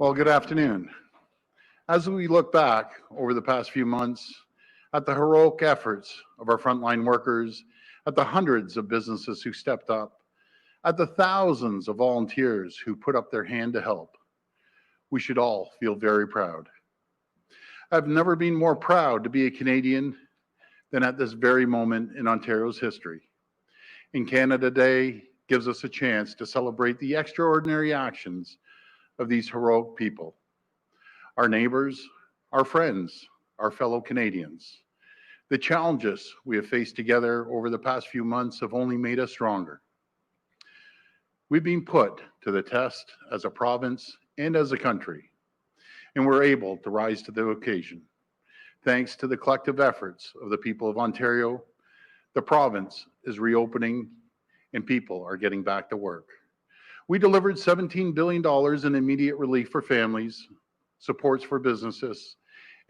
Well, good afternoon. As we look back over the past few months at the heroic efforts of our frontline workers, at the hundreds of businesses who stepped up, at the thousands of volunteers who put up their hand to help, we should all feel very proud. I've never been more proud to be a Canadian than at this very moment in Ontario's history. And Canada Day gives us a chance to celebrate the extraordinary actions of these heroic people, our neighbors, our friends, our fellow Canadians. The challenges we have faced together over the past few months have only made us stronger. We've been put to the test as a province and as a country, and we're able to rise to the occasion. Thanks to the collective efforts of the people of Ontario, the province is reopening and people are getting back to work. We delivered $17 billion in immediate relief for families, supports for businesses,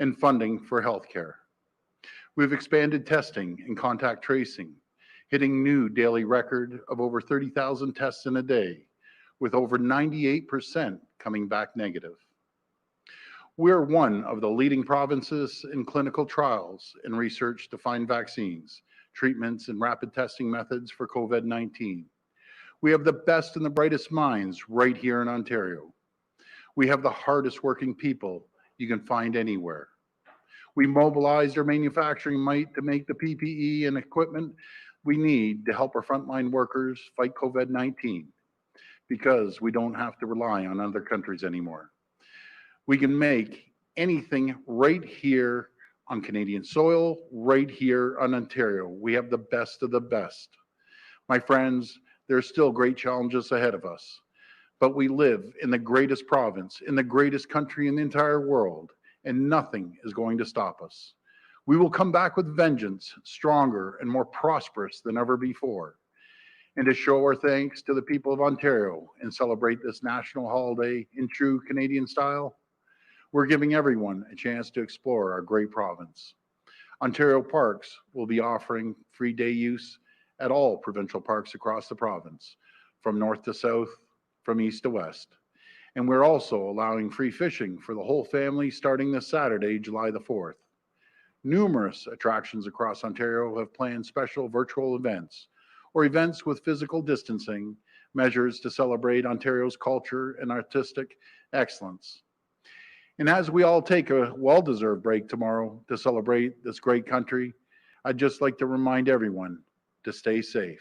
and funding for healthcare. We've expanded testing and contact tracing, hitting new daily record of over 30,000 tests in a day, with over 98% coming back negative. We're one of the leading provinces in clinical trials and research to find vaccines, treatments, and rapid testing methods for COVID-19. We have the best and the brightest minds right here in Ontario. We have the hardest working people you can find anywhere. We mobilized our manufacturing might to make the PPE and equipment we need to help our frontline workers fight COVID-19 because we don't have to rely on other countries anymore. We can make anything right here on Canadian soil, right here on Ontario. We have the best of the best. My friends, there are still great challenges ahead of us, but we live in the greatest province, in the greatest country in the entire world, and nothing is going to stop us. We will come back with vengeance, stronger and more prosperous than ever before. And to show our thanks to the people of Ontario and celebrate this national holiday in true Canadian style, we're giving everyone a chance to explore our great province. Ontario Parks will be offering free day use at all provincial parks across the province, from north to south, from east to west. And we're also allowing free fishing for the whole family starting this Saturday, July the 4th. Numerous attractions across Ontario have planned special virtual events or events with physical distancing measures to celebrate Ontario's culture and artistic excellence. And as we all take a well-deserved break tomorrow to celebrate this great country, I'd just like to remind everyone to stay safe.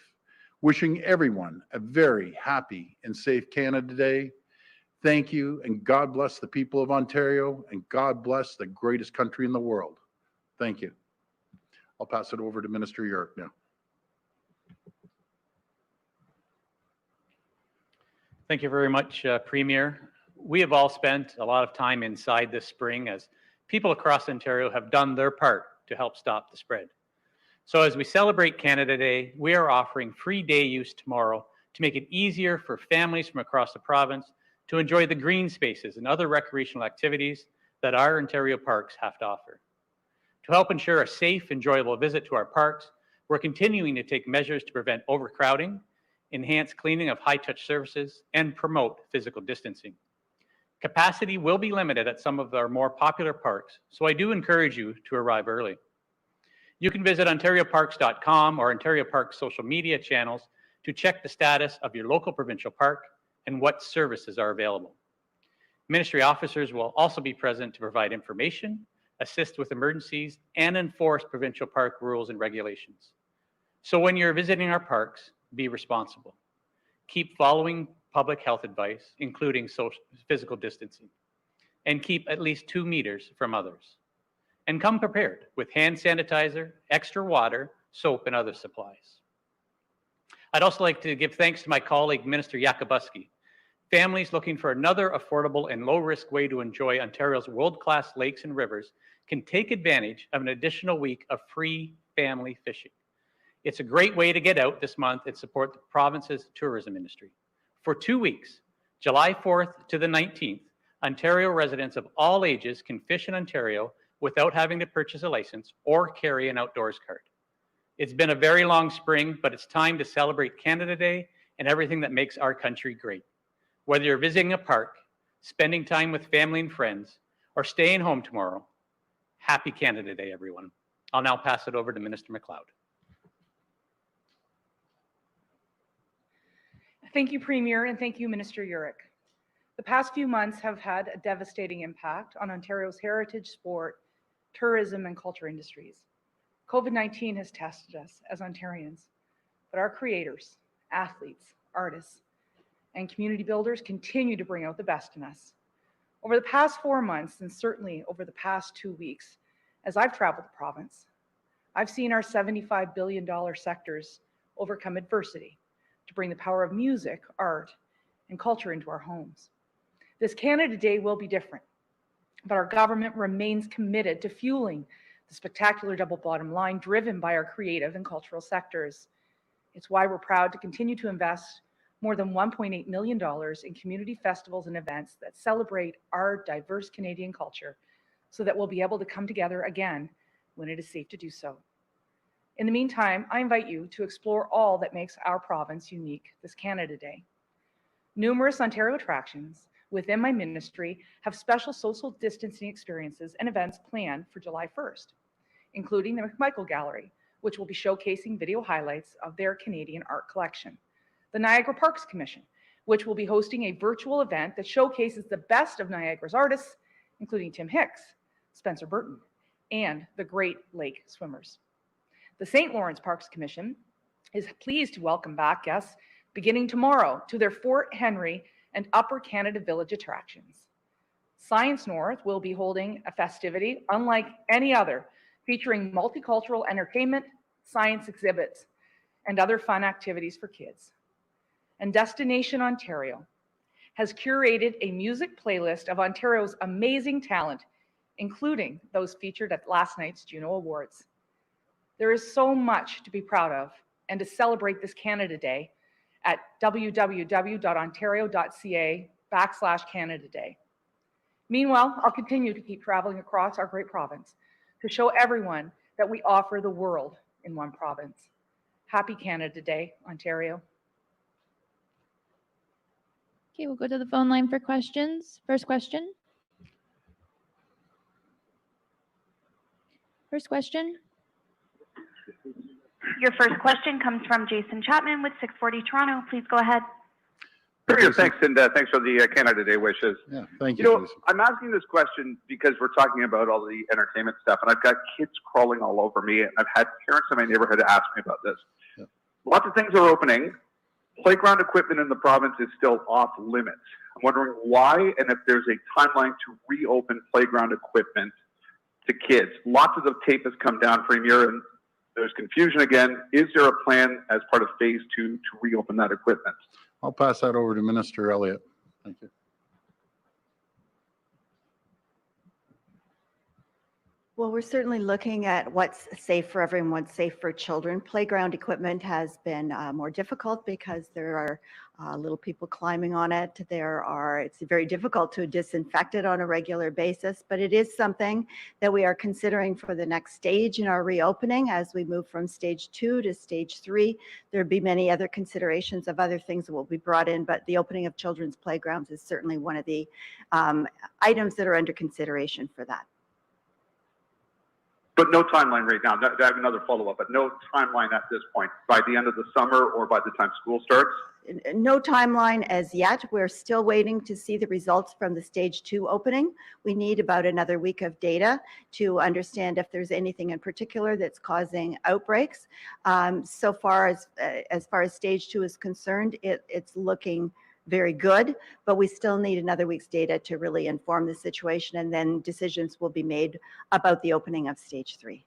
Wishing everyone a very happy and safe Canada Day. Thank you, and God bless the people of Ontario, and God bless the greatest country in the world. Thank you. I'll pass it over to Minister Yurek now. Thank you very much, Premier. We have all spent a lot of time inside this spring as people across Ontario have done their part to help stop the spread. So as we celebrate Canada Day, we are offering free day use tomorrow to make it easier for families from across the province to enjoy the green spaces and other recreational activities that our Ontario parks have to offer. To help ensure a safe, enjoyable visit to our parks, we're continuing to take measures to prevent overcrowding, enhance cleaning of high-touch surfaces, and promote physical distancing. Capacity will be limited at some of our more popular parks, so I do encourage you to arrive early. You can visit ontarioparks.com or Ontario Parks social media channels to check the status of your local provincial park and what services are available. Ministry officers will also be present to provide information, assist with emergencies, and enforce provincial park rules and regulations. So when you're visiting our parks, be responsible. Keep following public health advice, including physical distancing, and keep at least 2 meters from others. And come prepared with hand sanitizer, extra water, soap, and other supplies. I'd also like to give thanks to my colleague, Minister Yakubuski. Families looking for another affordable and low-risk way to enjoy Ontario's world-class lakes and rivers can take advantage of an additional week of free family fishing. It's a great way to get out this month and support the province's tourism industry. For 2 weeks, July 4th to the 19th, Ontario residents of all ages can fish in Ontario without having to purchase a license or carry an outdoors card. It's been a very long spring, but it's time to celebrate Canada Day and everything that makes our country great. Whether you're visiting a park, spending time with family and friends, or staying home tomorrow, happy Canada Day, everyone. I'll now pass it over to Minister MacLeod. Thank you, Premier, and thank you, Minister Yurek. The past few months have had a devastating impact on Ontario's heritage, sport, tourism, and culture industries. COVID-19 has tested us as Ontarians, but our creators, athletes, artists, and community builders continue to bring out the best in us. Over the past 4 months, and certainly over the past 2 weeks, as I've traveled the province, I've seen our $75 billion sectors overcome adversity to bring the power of music, art, and culture into our homes. This Canada Day will be different, but our government remains committed to fueling the spectacular double bottom line driven by our creative and cultural sectors. It's why we're proud to continue to invest more than $1.8 million in community festivals and events that celebrate our diverse Canadian culture so that we'll be able to come together again when it is safe to do so. In the meantime, I invite you to explore all that makes our province unique this Canada Day. Numerous Ontario attractions within my ministry have special social distancing experiences and events planned for July 1st, including the McMichael Gallery, which will be showcasing video highlights of their Canadian art collection. The Niagara Parks Commission, which will be hosting a virtual event that showcases the best of Niagara's artists, including Tim Hicks, Spencer Burton, and the Great Lake Swimmers. The St. Lawrence Parks Commission is pleased to welcome back guests beginning tomorrow to their Fort Henry and Upper Canada Village attractions. Science North will be holding a festivity unlike any other, featuring multicultural entertainment, science exhibits, and other fun activities for kids. And Destination Ontario has curated a music playlist of Ontario's amazing talent, including those featured at last night's Juno Awards. There is so much to be proud of and to celebrate this Canada Day at www.ontario.ca/Canada Day. Meanwhile, I'll continue to keep traveling across our great province to show everyone that we offer the world in one province. Happy Canada Day, Ontario. Okay, we'll go to the phone line for questions. First question. Your first question comes from Jason Chapman with 640 Toronto. Please go ahead. Premier, thanks, and thanks for the Canada Day wishes. Yeah, thank you. You know, I'm asking this question because we're talking about all the entertainment stuff, and I've got kids crawling all over me, and I've had parents in my neighborhood ask me about this. Yeah. Lots of things are opening. Playground equipment in the province is still off limits. I'm wondering why, and if there's a timeline to reopen playground equipment to kids. Lots of the tape has come down, Premier, and there's confusion again. Is there a plan as part of phase 2 to reopen that equipment? I'll pass that over to Minister Elliott. Thank you. Well, we're certainly looking at what's safe for everyone, what's safe for children. Playground equipment has been more difficult because there are little people climbing on it. It's very difficult to disinfect it on a regular basis, but it is something that we are considering for the next stage in our reopening as we move from stage 2 to stage 3. There'll be many other considerations of other things that will be brought in, but the opening of children's playgrounds is certainly one of the items that are under consideration for that. But no timeline right now. I have another follow-up, but no timeline at this point, by the end of the summer or by the time school starts? No timeline as yet. We're still waiting to see the results from the stage 2 opening. We need about another week of data to understand if there's anything in particular that's causing outbreaks. So far as stage 2 is concerned, it's looking very good, but we still need another week's data to really inform the situation, and then decisions will be made about the opening of stage 3.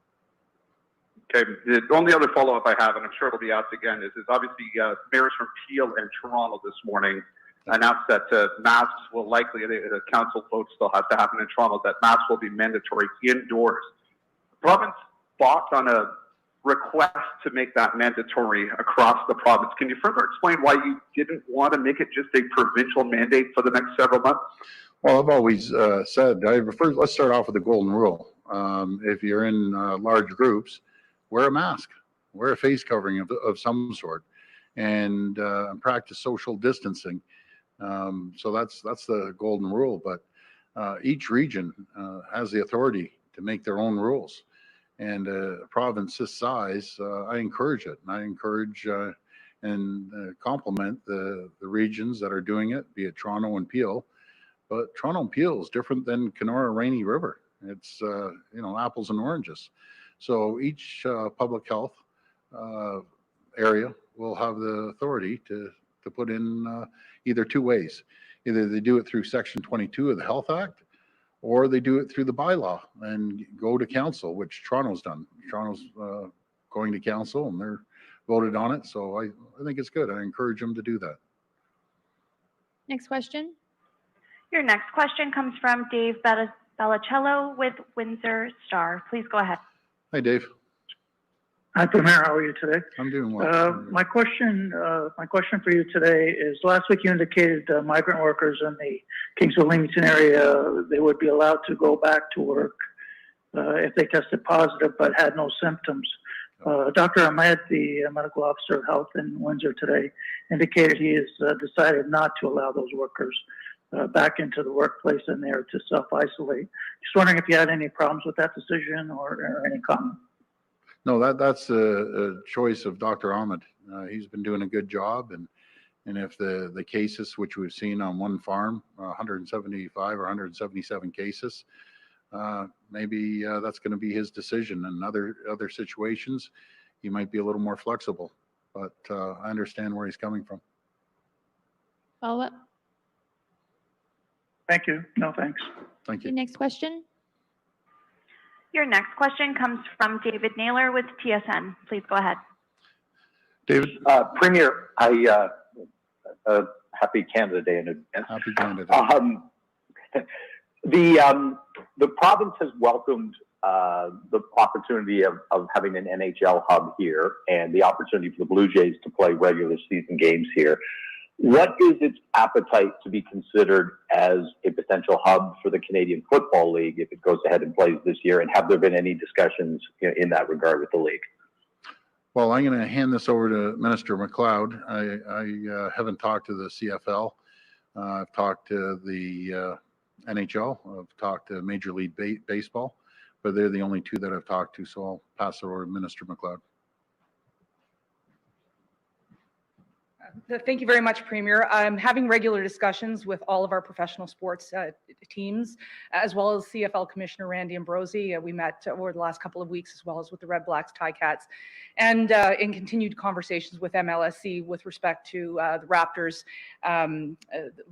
Okay, the only other follow-up I have, and I'm sure it'll be asked again, is obviously mayors from Peel and Toronto this morning announced that masks will likely, the council vote still has to happen in Toronto, that masks will be mandatory indoors. The province balked on a request to make that mandatory across the province. Can you further explain why you didn't want to make it just a provincial mandate for the next several months? Well, I've always said, let's start off with the golden rule. If you're in large groups, wear a mask, wear a face covering of some sort, and practice social distancing. So that's the golden rule. But each region has the authority to make their own rules. And a province this size, I encourage it. And I encourage and compliment the regions that are doing it, be it Toronto and Peel. But Toronto and Peel is different than Kenora Rainy River. It's, apples and oranges. So each public health area will have the authority to put in either two ways. Either they do it through Section 22 of the Health Act, or they do it through the bylaw and go to council, which Toronto's done. Toronto's going to council and they're voted on it. So I think it's good. I encourage them to do that. Next question. Your next question comes from Dave Balacello with Windsor Star. Please go ahead. Hi, Dave. Hi, Premier. How are you today? I'm doing well. My question for you today is: last week you indicated migrant workers in the Kingsville Leamington area, they would be allowed to go back to work if they tested positive but had no symptoms. Dr. Ahmed, the medical officer of health in Windsor today, indicated he has decided not to allow those workers back into the workplace and there to self-isolate. Just wondering if you had any problems with that decision or any comment. No, that's a choice of Dr. Ahmed. He's been doing a good job, and if the cases which we've seen on one farm, 175 or 177 cases, maybe that's going to be his decision. In other situations, he might be a little more flexible, but I understand where he's coming from. Follow up. Thank you. No, thanks. Thank Your you. next question. Your next question comes from David Naylor with TSN. Please go ahead. David, Premier, happy Canada Day in advance. happy Canada. The province has welcomed the opportunity of having an NHL hub here and the opportunity for the Blue Jays to play regular season games here. What is its appetite to be considered as a potential hub for the Canadian Football League if it goes ahead and plays this year? And have there been any discussions in that regard with the league? Well, I'm going to hand this over to Minister MacLeod. I haven't talked to the CFL. I've talked to the NHL. I've talked to Major League Baseball, but they're the only two that I've talked to. So I'll pass it over to Minister MacLeod. Thank you very much, Premier. I'm having regular discussions with all of our professional sports teams, as well as CFL Commissioner Randy Ambrosi. We met over the last couple of weeks, as well as with the Red Blacks, Ticats, and in continued conversations with MLSC with respect to the Raptors, the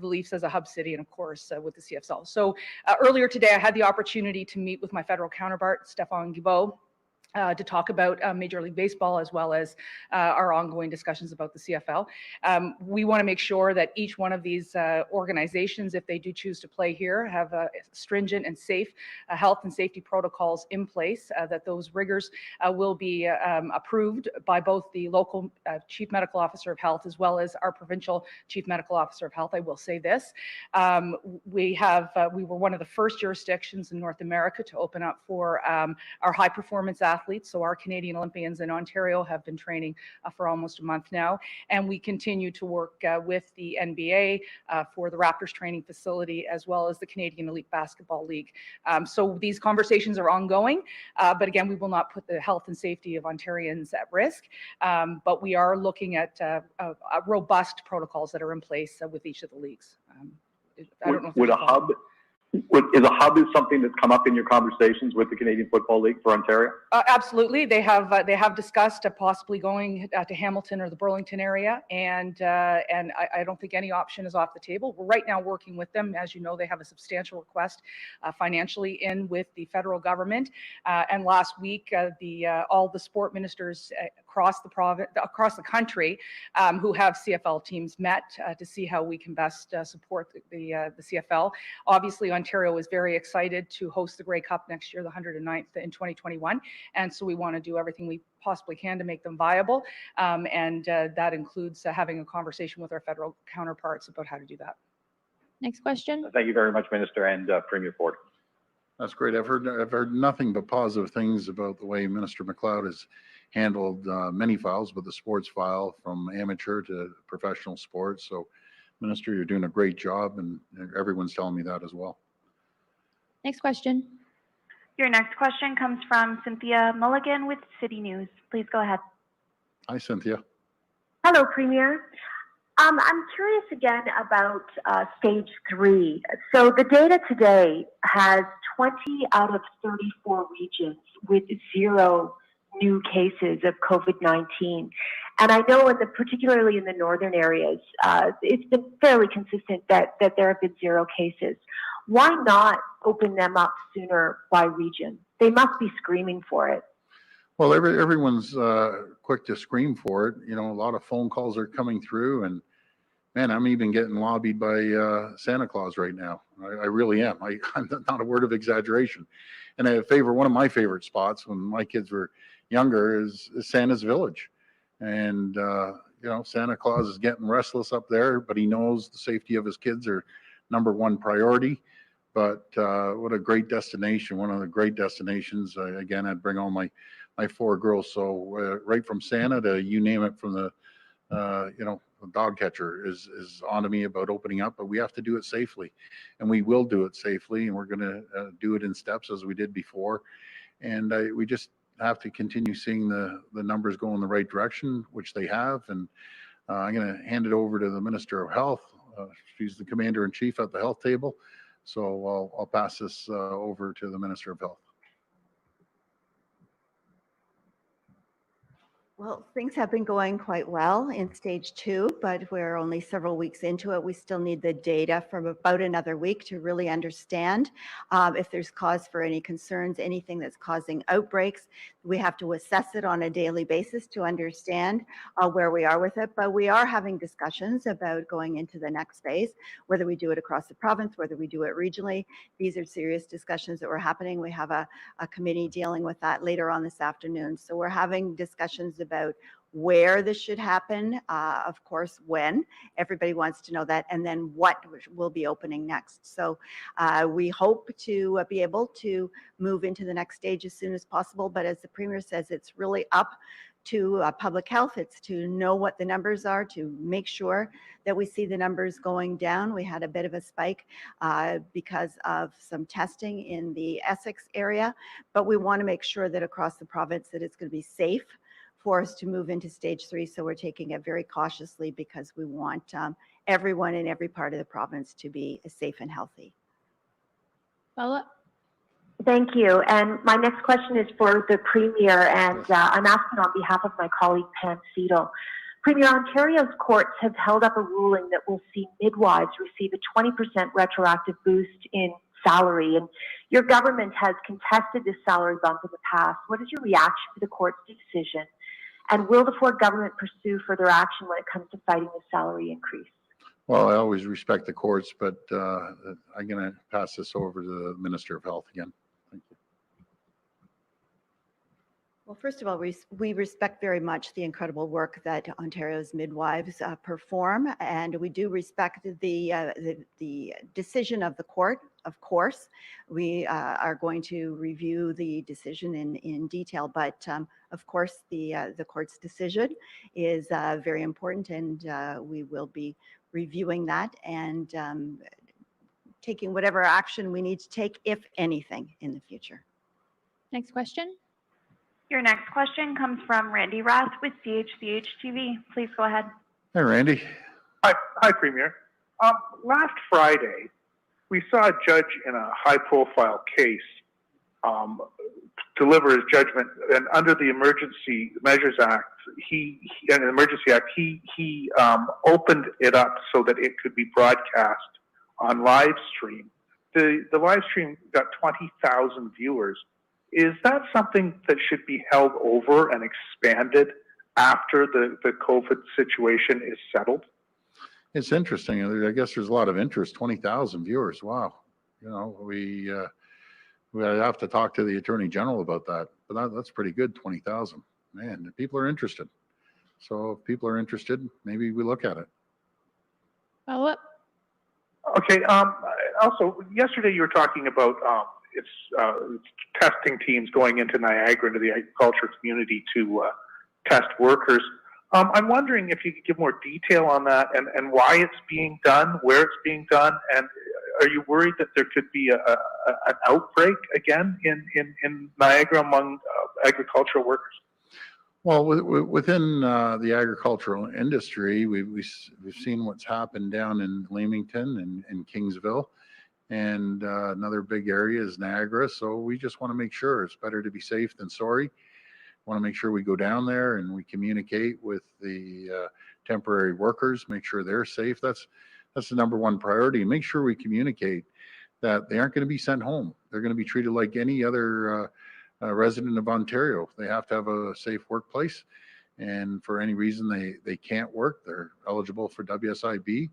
Leafs as a hub city, and of course with the CFL. So earlier today, I had the opportunity to meet with my federal counterpart, Stéphane Guilbeault, to talk about Major League Baseball, as well as our ongoing discussions about the CFL. We want to make sure that each one of these organizations, if they do choose to play here, have stringent and safe health and safety protocols in place, that those rigors will be approved by both the local Chief Medical Officer of Health as well as our provincial Chief Medical Officer of Health. I will say this, we were one of the first jurisdictions in North America to open up for our high performance athletes. So our Canadian Olympians in Ontario have been training for almost a month now, and we continue to work with the NBA for the Raptors training facility, as well as the Canadian Elite Basketball League. So these conversations are ongoing, but again, we will not put the health and safety of Ontarians at risk, but we are looking at robust protocols that are in place with each of the leagues. I don't know if Is a hub something that's come up in your conversations with the Canadian Football League for Ontario? Absolutely, they have discussed possibly going to Hamilton or the Burlington area, and I don't think any option is off the table. We're right now working with them. As you know, they have a substantial request financially in with the federal government, and last week all the sport ministers across the province, across the country, who have CFL teams met to see how we can best support the CFL. Obviously, Ontario is very excited to host the Grey Cup next year, the 109th in 2021. And so we want to do everything we possibly can to make them viable. And that includes having a conversation with our federal counterparts about how to do that. Next question. Thank you very much, Minister and Premier Ford. That's great. I've heard nothing but positive things about the way Minister MacLeod has handled many files, but the sports file from amateur to professional sports. So Minister, you're doing a great job, and everyone's telling me that as well. Next question. Your next question comes from Cynthia Mulligan with City News. Please go ahead. Hi, Cynthia. Hello, Premier. I'm curious again about stage 3. So the data today has 20 out of 34 regions with 0 new cases of COVID-19. And I know particularly in the northern areas, it's been fairly consistent that there have been 0 cases. Why not open them up sooner by region? They must be screaming for it. Well, everyone's quick to scream for it. You know, a lot of phone calls are coming through, and man, I'm even getting lobbied by Santa Claus right now. I really am. I'm not a word of exaggeration. And one of my favorite spots when my kids were younger is Santa's Village. And, you know, Santa Claus is getting restless up there, but he knows the safety of his kids are #1 priority. But what a great destination, one of the great destinations. Again, I'd bring all my 4 girls. So right from Santa to you name it, from the, you know, the dog catcher is on to me about opening up, but we have to do it safely, and we will do it safely, and we're going to do it in steps as we did before. And we just have to continue seeing the numbers go in the right direction, which they have. And I'm going to hand it over to the Minister of Health. She's the Commander-in-Chief at the health table. So I'll pass this over to the Minister of Health. Well, things have been going quite well in stage 2, but we're only several weeks into it. We still need the data from about another week to really understand if there's cause for any concerns, anything that's causing outbreaks. We have to assess it on a daily basis to understand where we are with it. But we are having discussions about going into the next phase, whether we do it across the province, whether we do it regionally. These are serious discussions that were happening. We have a committee dealing with that later on this afternoon. So we're having discussions about where this should happen, of course, when. Everybody wants to know that, and then what will be opening next. So we hope to be able to move into the next stage as soon as possible, but as the Premier says, it's really up to public health. It's to know what the numbers are, to make sure that we see the numbers going down. We had a bit of a spike because of some testing in the Essex area, but we want to make sure that across the province that it's going to be safe for us to move into stage 3. So we're taking it very cautiously because we want everyone in every part of the province to be safe and healthy. Follow-up. Thank you. And my next question is for the Premier, and I'm asking on behalf of my colleague Pam Seidel. Premier, Ontario's courts have held up a ruling that will see midwives receive a 20% retroactive boost in salary, and your government has contested this salary bump in the past. What is your reaction to the court's decision? And will the Ford government pursue further action when it comes to fighting the salary increase? Well, I always respect the courts, but I'm going to pass this over to the Minister of Health again. Thank you. Well, first of all, we respect very much the incredible work that Ontario's midwives perform, and we do respect the decision of the court. Of course, we are going to review the decision in detail, but of course, the court's decision is very important, and we will be reviewing that and taking whatever action we need to take, if anything, in the future. Next question. Your next question comes from Randy Roth with CHCH TV. Please go ahead. Hey, Randy. Hi, Premier. Last Friday, we saw a judge in a high-profile case deliver his judgment, and under the Emergency Measures Act, he opened it up so that it could be broadcast on live stream. The live stream got 20,000 viewers. Is that something that should be held over and expanded after the COVID situation is settled? It's interesting. I guess there's a lot of interest. 20,000 viewers. Wow. You know, we have to talk to the Attorney General about that. But that's pretty good. 20,000. Man, people are interested. So if people are interested, maybe we look at it. Follow-up. Okay. Also, yesterday you were talking about it's testing teams going into Niagara, into the agriculture community to test workers. I'm wondering if you could give more detail on that and why it's being done, where it's being done, and are you worried that there could be an outbreak again in Niagara among agricultural workers? Well, within the agricultural industry, we've seen what's happened down in Leamington and Kingsville, and another big area is Niagara. So we just want to make sure it's better to be safe than sorry. Want to make sure we go down there and we communicate with the temporary workers, make sure they're safe. That's the number one priority. Make sure we communicate that they aren't going to be sent home. They're going to be treated like any other resident of Ontario. They have to have a safe workplace, and for any reason they can't work, they're eligible for WSIB.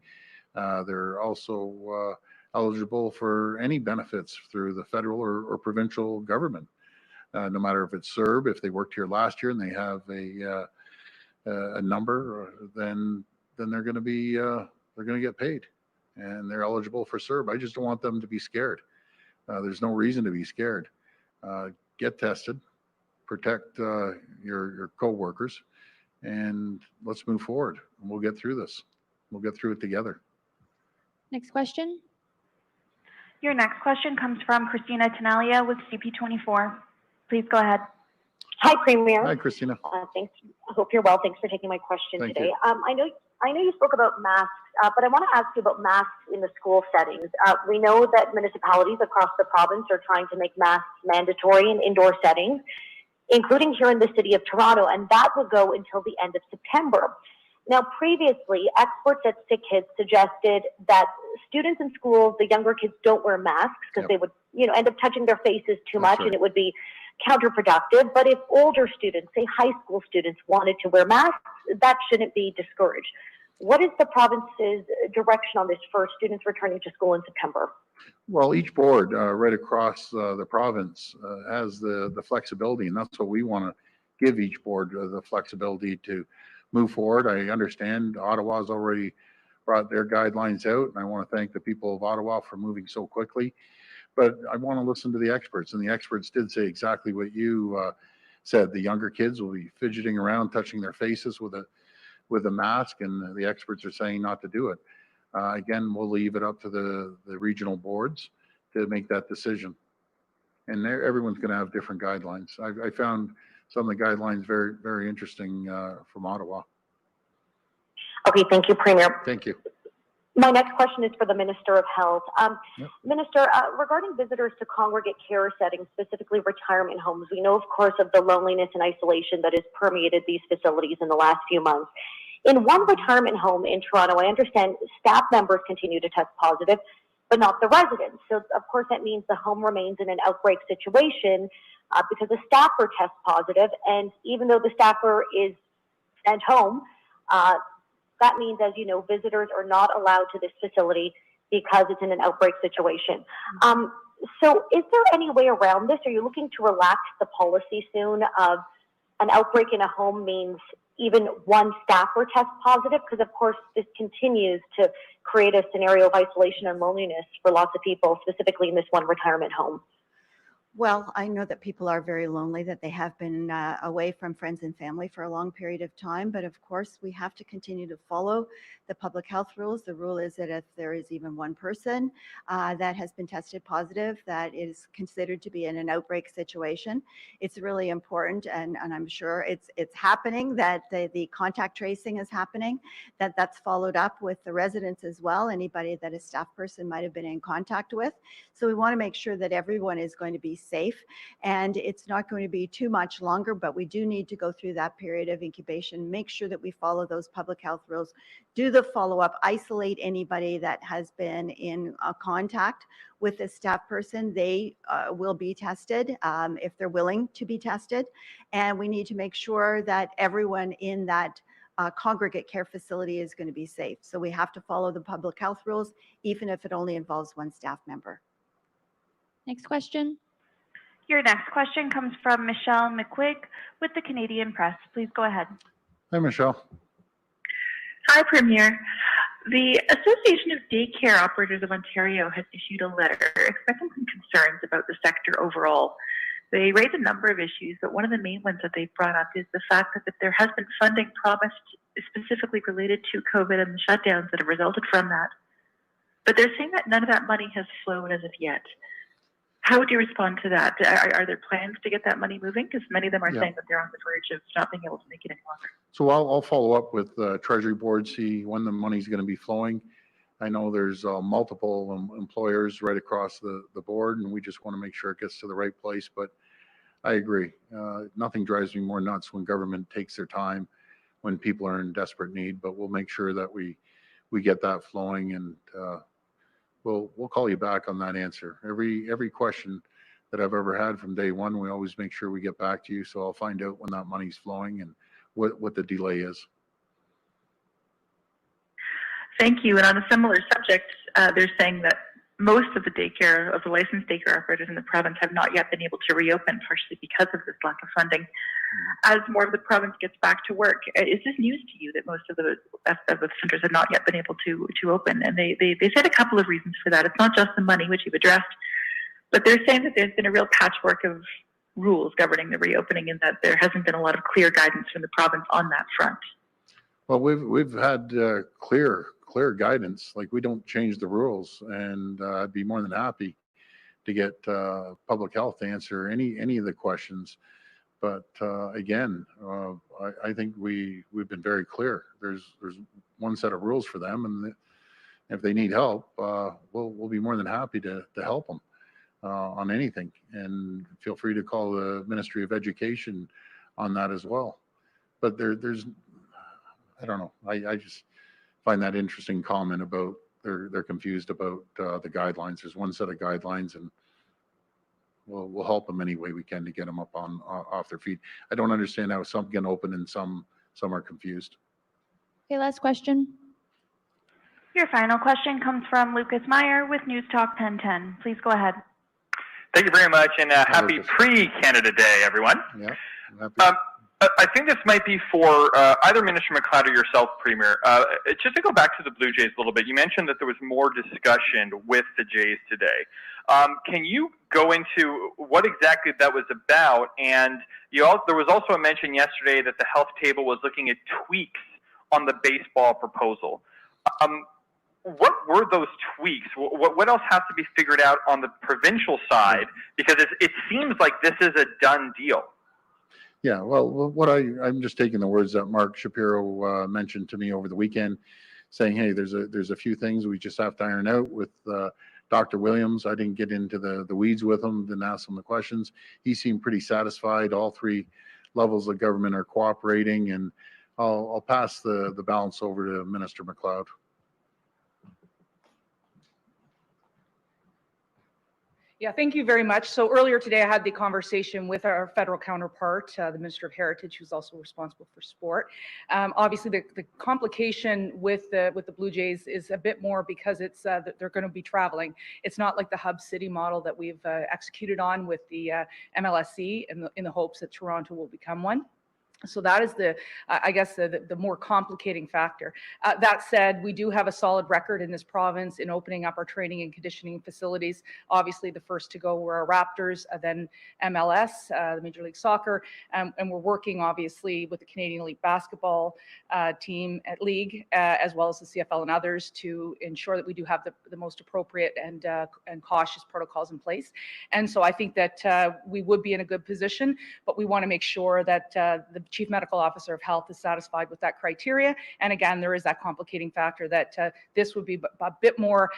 They're also eligible for any benefits through the federal or provincial government. No matter if it's CERB, if they worked here last year and they have a number, then they're going to be they're going to get paid, and they're eligible for CERB. I just don't want them to be scared. There's no reason to be scared. Get tested, protect your co-workers, and let's move forward. We'll get through this. We'll get through it together. Next question. Your next question comes from Christina Tenalia with CP24. Please go ahead. Hi, Premier. Hi, Christina. Thanks. I hope you're well. Thanks for taking my question Thank today. you. I know you spoke about masks, but I want to ask you about masks in the school settings. We know that municipalities across the province are trying to make masks mandatory in indoor settings, including here in the city of Toronto, and that will go until the end of September. Now, previously, experts at Sick Kids suggested that students in schools, the younger kids, don't wear masks because they would, end up touching their faces too much, and it would be counterproductive. But if older students, say high school students, wanted to wear masks, that shouldn't be discouraged. What is the province's direction on this for students returning to school in September? Well, each board right across the province has the flexibility, and that's what we want to give each board, the flexibility to move forward. I understand Ottawa's already brought their guidelines out, and I want to thank the people of Ottawa for moving so quickly. But I want to listen to the experts, and the experts did say exactly what you said. The younger kids will be fidgeting around, touching their faces with a mask, and the experts are saying not to do it. Again, we'll leave it up to the regional boards to make that decision. And everyone's going to have different guidelines. I found some of the guidelines very, very interesting from Ottawa. Okay, thank you, Premier. Thank you. My next question is for the Minister of Health. Minister, regarding visitors to congregate care settings, specifically retirement homes, we know, of course, of the loneliness and isolation that has permeated these facilities in the last few months. In one retirement home in Toronto, I understand staff members continue to test positive, but not the residents. So, of course, that means the home remains in an outbreak situation because the staffer tests positive, and even though the staffer is sent home, that means, as you know, visitors are not allowed to this facility because it's in an outbreak situation. So is there any way around this? Are you looking to relax the policy soon of an outbreak in a home means even one staffer tests positive? Because, of course, this continues to create a scenario of isolation and loneliness for lots of people, specifically in this one retirement home. Well, I know that people are very lonely, that they have been away from friends and family for a long period of time. But of course, we have to continue to follow the public health rules. The rule is that if there is even one person that has been tested positive, that is considered to be in an outbreak situation. It's really important, and I'm sure it's happening, that the contact tracing is happening, that's followed up with the residents as well, anybody that a staff person might have been in contact with. So we want to make sure that everyone is going to be safe, and it's not going to be too much longer, but we do need to go through that period of incubation, make sure that we follow those public health rules, do the follow-up, isolate anybody that has been in contact with a staff person. They will be tested if they're willing to be tested, and we need to make sure that everyone in that congregate care facility is going to be safe. So we have to follow the public health rules, even if it only involves one staff member. Next question. Your next question comes from Michelle McQuigg with the Canadian Press. Please go ahead. Hi, Michelle. Hi, Premier. The Association of Daycare Operators of Ontario has issued a letter expressing some concerns about the sector overall. They raise a number of issues, but one of the main ones that they've brought up is the fact that there has been funding promised specifically related to COVID and the shutdowns that have resulted from that. But they're saying that none of that money has flowed as of yet. How would you respond to that? Are there plans to get that money moving? Because many of them are saying that they're on the verge of not being able to make it any longer. So I'll follow up with the Treasury Board, see when the money's going to be flowing. I know there's multiple employers right across the board, and we just want to make sure it gets to the right place. But I agree. Nothing drives me more nuts when government takes their time when people are in desperate need. But we'll make sure that we get that flowing, and we'll call you back on that answer. Every question that I've ever had from day one, we always make sure we get back to you. So I'll find out when that money's flowing and what the delay is. Thank you. And on a similar subject, they're saying that most of the licensed daycare operators in the province have not yet been able to reopen, partially because of this lack of funding. As more of the province gets back to work, is this news to you that most of the centers have not yet been able to open? And they said a couple of reasons for that. It's not just the money, which you've addressed, but they're saying that there's been a real patchwork of rules governing the reopening and that there hasn't been a lot of clear guidance from the province on that front. Well, we've had clear guidance. Like, we don't change the rules, and I'd be more than happy to get public health to answer any of the questions. But again, I think we've been very clear. There's one set of rules for them, and if they need help, we'll be more than happy to help them on anything. And feel free to call the Ministry of Education on that as well. But there's I don't know. I just find that interesting comment about they're confused about the guidelines. There's one set of guidelines, and we'll help them any way we can to get them up off their feet. I don't understand how some can open and some are confused. Okay, last question. Your final question comes from Lucas Meyer with News Talk 1010. Please go ahead. Thank you very much, and happy pre-Canada Day, everyone. Yeah. I think this might be for either Minister MacLeod or yourself, Premier. Just to go back to the Blue Jays a little bit, you mentioned that there was more discussion with the Jays today. Can you go into what exactly that was about? And there was also a mention yesterday that the health table was looking at tweaks on the baseball proposal. What were those tweaks? What else has to be figured out on the provincial side? Because it seems like this is a done deal. Yeah, well, I'm just taking the words that Mark Shapiro mentioned to me over the weekend, saying, hey, there's a few things we just have to iron out with Dr. Williams. I didn't get into the weeds with him, didn't ask him the questions. He seemed pretty satisfied. All three levels of government are cooperating, and I'll pass the balance over to Minister MacLeod. Yeah, thank you very much. So earlier today, I had the conversation with our federal counterpart, the Minister of Heritage, who's also responsible for sport. Obviously, the complication with the Blue Jays is a bit more because it's that they're going to be traveling. It's not like the hub city model that we've executed on with the MLSC in the hopes that Toronto will become one. So that is I guess the more complicating factor. That said, we do have a solid record in this province in opening up our training and conditioning facilities. Obviously, the first to go were our Raptors, then MLS, the Major League Soccer, and we're working obviously with the Canadian Elite Basketball team at League, as well as the CFL and others, to ensure that we do have the most appropriate and cautious protocols in place. And so I think that we would be in a good position, but we want to make sure that the Chief Medical Officer of Health is satisfied with that criteria. And again, there is that complicating factor that this would be a bit more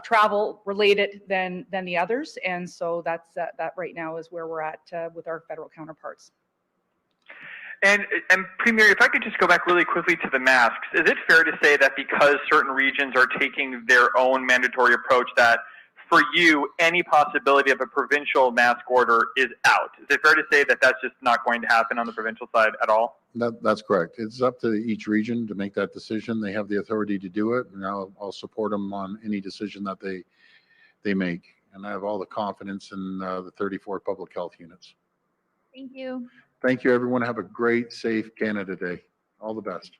travel related than the others. And so that right now is where we're at with our federal counterparts. And Premier, if I could just go back really quickly to the masks, is it fair to say that because certain regions are taking their own mandatory approach, that for you, any possibility of a provincial mask order is out? Is it fair to say that that's just not going to happen on the provincial side at all? That's correct. It's up to each region to make that decision. They have the authority to do it, and I'll support them on any decision that they make. And I have all the confidence in the 34 public health units. Thank you. Thank you, everyone. Have a great, safe Canada Day. All the best.